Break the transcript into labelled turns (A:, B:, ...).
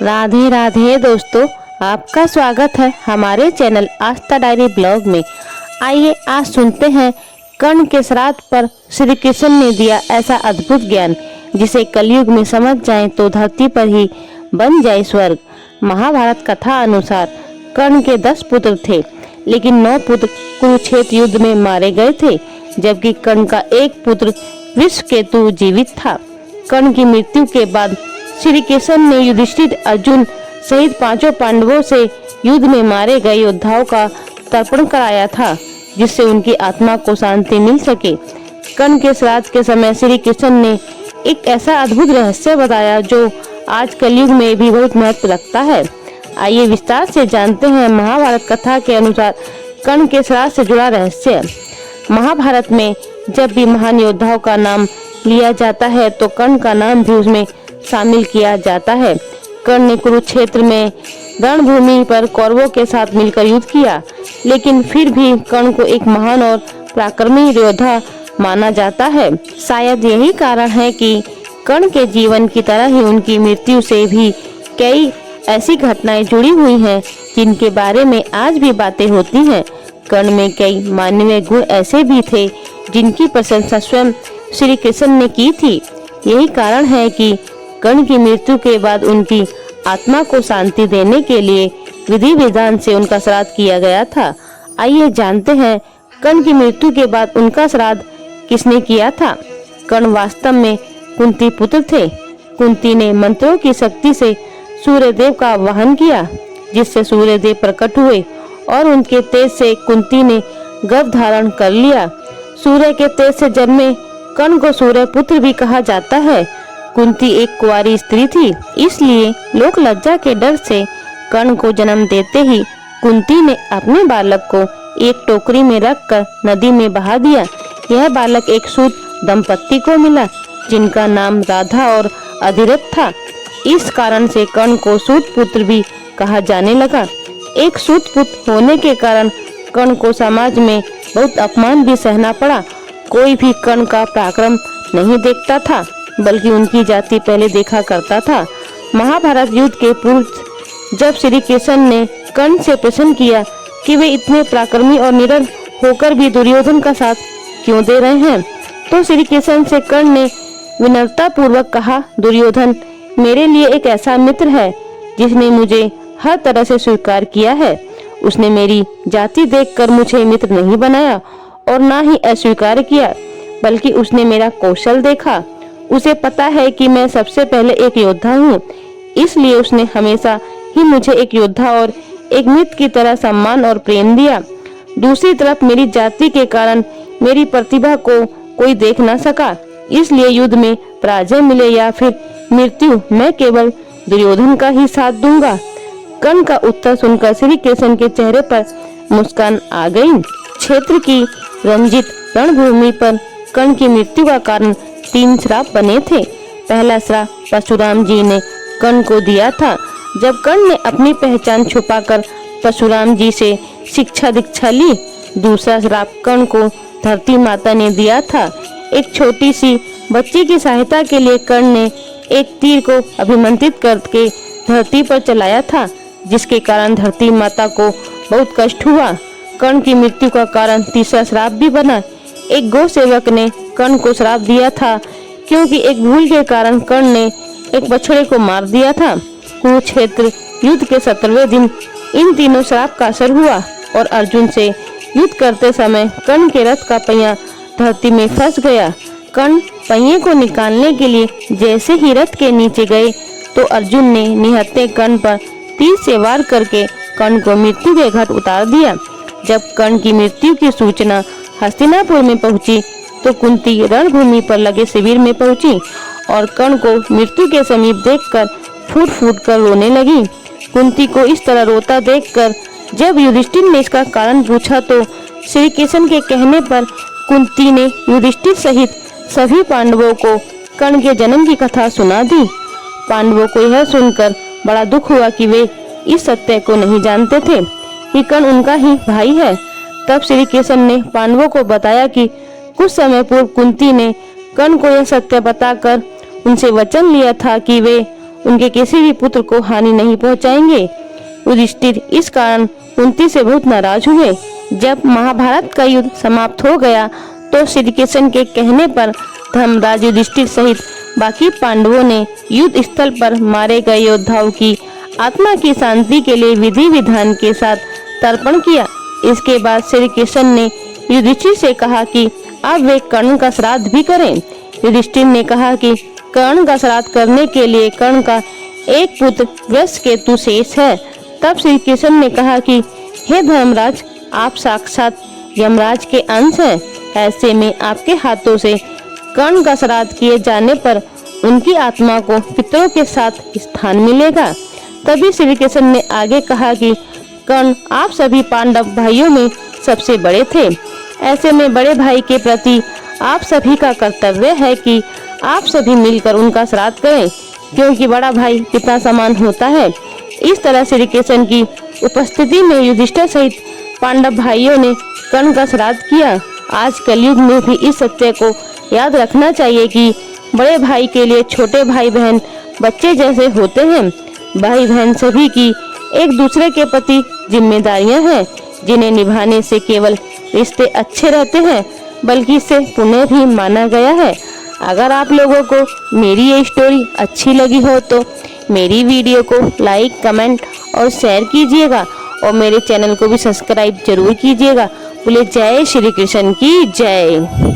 A: राधे राधे दोस्तों, आपका स्वागत है हमारे चैनल आस्था डायरी ब्लॉग में। आइए आज सुनते हैं कर्ण के श्राद्ध पर श्री कृष्ण ने दिया ऐसा अद्भुत ज्ञान जिसे कलयुग में समझ जाए तो धरती पर ही बन जाए स्वर्ग। महाभारत कथा अनुसार कर्ण के 10 पुत्र थे, लेकिन 9 पुत्र कुरुक्षेत्र युद्ध में मारे गए थे, जबकि कर्ण का एक पुत्र वृषकेतु जीवित था। कर्ण की मृत्यु के बाद श्री कृष्ण ने युधिष्ठिर, अर्जुन सहित 5 पांडवों से युद्ध में मारे गए योद्धाओं का तर्पण कराया था, जिससे उनकी आत्मा को शांति मिल सके। कर्ण के श्राद्ध के समय श्री कृष्ण ने एक ऐसा अद्भुत रहस्य बताया जो आज कलयुग में भी बहुत महत्व रखता है। आइए विस्तार से जानते हैं महाभारत कथा के अनुसार कर्ण के श्राद्ध से जुड़ा रहस्य। महाभारत में जब भी महान योद्धाओं का नाम लिया जाता है तो कर्ण का नाम भी उसमें शामिल किया जाता है। कर्ण ने कुरुक्षेत्र में रणभूमि पर कौरवों के साथ मिलकर युद्ध किया, लेकिन फिर भी कर्ण को एक महान और पराक्रमी योद्धा माना जाता है। शायद यही कारण है कि कर्ण के जीवन की तरह ही उनकी मृत्यु से भी कई ऐसी घटनाएं जुड़ी हुई हैं जिनके बारे में आज भी बातें होती हैं। कर्ण में कई मानवीय गुण ऐसे भी थे जिनकी प्रशंसा स्वयं श्री कृष्ण ने की थी। यही कारण है कि कर्ण की मृत्यु के बाद उनकी आत्मा को शांति देने के लिए विधि विधान से उनका श्राद्ध किया गया था। आइए जानते हैं कर्ण की मृत्यु के बाद उनका श्राद्ध किसने किया था। कर्ण वास्तव में कुंती पुत्र थे। कुंती ने मंत्रों की शक्ति से सूर्यदेव का आवाहन किया, जिससे सूर्यदेव प्रकट हुए और उनके तेज से कुंती ने गर्भ धारण कर लिया। सूर्य के तेज से जन्मे कर्ण को सूर्य पुत्र भी कहा जाता है। कुंती एक कुंवारी स्त्री थी, इसलिए लोक लज्जा के डर से कर्ण को जन्म देते ही कुंती ने अपने बालक को एक टोकरी में रखकर नदी में बहा दिया। यह बालक एक सूत दंपत्ति को मिला, जिनका नाम राधा और अधिरथ था। इस कारण से कर्ण को सूत पुत्र भी कहा जाने लगा। एक सूत पुत्र होने के कारण कर्ण को समाज में बहुत अपमान भी सहना पड़ा। कोई भी कर्ण का पराक्रम नहीं देखता था, बल्कि उनकी जाति पहले देखा करता था। महाभारत युद्ध के पूर्व जब श्री कृष्ण ने कर्ण से प्रश्न किया कि वे इतने पराक्रमी और निडर होकर भी दुर्योधन का साथ क्यों दे रहे हैं, तो श्री कृष्ण से कर्ण ने विनम्रता पूर्वक कहा, दुर्योधन मेरे लिए एक ऐसा मित्र है जिसने मुझे हर तरह से स्वीकार किया है। उसने मेरी जाति देखकर मुझे मित्र नहीं बनाया और ना ही अस्वीकार किया, बल्कि उसने मेरा कौशल देखा। उसे पता है कि मैं सबसे पहले एक योद्धा हूँ, इसलिए उसने हमेशा ही मुझे एक योद्धा और एक मित्र की तरह सम्मान और प्रेम दिया। दूसरी तरफ मेरी जाति के कारण मेरी प्रतिभा को कोई देख न सका, इसलिए युद्ध में पराजय मिले या फिर मृत्यु, मैं केवल दुर्योधन का ही साथ दूंगा। कर्ण का उत्तर सुनकर श्री कृष्ण के चेहरे पर मुस्कान आ गई। क्षेत्र की रंजित रणभूमि पर कर्ण की मृत्यु का कारण 3 श्राप बने थे। पहला श्राप परशुराम जी ने कर्ण को दिया था, जब कर्ण ने अपनी पहचान छुपाकर परशुराम जी से शिक्षा दीक्षा ली। दूसरा श्राप कर्ण को धरती माता ने दिया था। एक छोटी सी बच्ची की सहायता के लिए कर्ण ने एक तीर को अभिमंत्रित करके धरती पर चलाया था, जिसके कारण धरती माता को बहुत कष्ट हुआ। कर्ण की मृत्यु का कारण तीसरा श्राप भी बना। एक गौ सेवक ने कर्ण को श्राप दिया था, क्योंकि एक भूल के कारण कर्ण ने एक बछड़े को मार दिया था। कुरुक्षेत्र युद्ध के 17वें दिन इन तीनों श्राप का असर हुआ और अर्जुन से युद्ध करते समय कर्ण के रथ का पहिया धरती में फंस गया। कर्ण पहिए को निकालने के लिए जैसे ही रथ के नीचे गए तो अर्जुन ने निहत्थे कर्ण पर तीर से वार करके कर्ण को मृत्यु के घाट उतार दिया। जब कर्ण की मृत्यु की सूचना हस्तिनापुर में पहुंची तो कुंती रणभूमि पर लगे शिविर में पहुंची और कर्ण को मृत्यु के समीप देखकर फूट फूट कर रोने लगी। कुंती को इस तरह रोता देखकर जब युधिष्ठिर ने इसका कारण पूछा तो श्री कृष्ण के कहने पर कुंती ने युधिष्ठिर सहित सभी पांडवों को कर्ण के जन्म की कथा सुना दी। पांडवों को यह सुनकर बड़ा दुख हुआ कि वे इस सत्य को नहीं जानते थे कि कर्ण उनका ही भाई है। तब श्री कृष्ण ने पांडवों को बताया कि कुछ समय पूर्व कुंती ने कर्ण को यह सत्य बताकर उनसे वचन लिया था कि वे उनके किसी भी पुत्र को हानि नहीं पहुंचाएंगे। युधिष्ठिर इस कारण कुंती से बहुत नाराज हुए। जब महाभारत का युद्ध समाप्त हो गया तो श्री कृष्ण के कहने पर धर्मराज युधिष्ठिर सहित बाकी पांडवों ने युद्ध स्थल पर मारे गए योद्धाओं की आत्मा की शांति के लिए विधि विधान के साथ तर्पण किया। इसके बाद श्री कृष्ण ने युधिष्ठिर से कहा कि अब वे कर्ण का श्राद्ध भी करें। युधिष्ठिर ने कहा कि कर्ण का श्राद्ध करने के लिए कर्ण का एक पुत्र वृषकेतु शेष है। तब श्री कृष्ण ने कहा कि हे धर्मराज, आप साक्षात यमराज के अंश हैं। ऐसे में आपके हाथों से कर्ण का श्राद्ध किए जाने पर उनकी आत्मा को पितरों के साथ स्थान मिलेगा। तभी श्री कृष्ण ने आगे कहा कि कर्ण आप सभी पांडव भाइयों में सबसे बड़े थे। ऐसे में बड़े भाई के प्रति आप सभी का कर्तव्य है कि आप सभी मिलकर उनका श्राद्ध करें, क्योंकि बड़ा भाई पिता समान होता है। इस तरह श्री कृष्ण की उपस्थिति में युधिष्ठिर सहित पांडव भाइयों ने कर्ण का श्राद्ध किया। आज कलयुग में भी इस सत्य को याद रखना चाहिए कि बड़े भाई के लिए छोटे भाई बहन बच्चे जैसे होते हैं। भाई बहन सभी की एक दूसरे के प्रति जिम्मेदारियां हैं, जिन्हें निभाने से केवल रिश्ते अच्छे रहते हैं, बल्कि इसे पुण्य भी माना गया है। अगर आप लोगों को मेरी ये स्टोरी अच्छी लगी हो तो मेरी वीडियो को लाइक, कमेंट और शेयर कीजिएगा और मेरे चैनल को भी सब्सक्राइब जरूर कीजिएगा। बोले जय श्री कृष्ण की जय।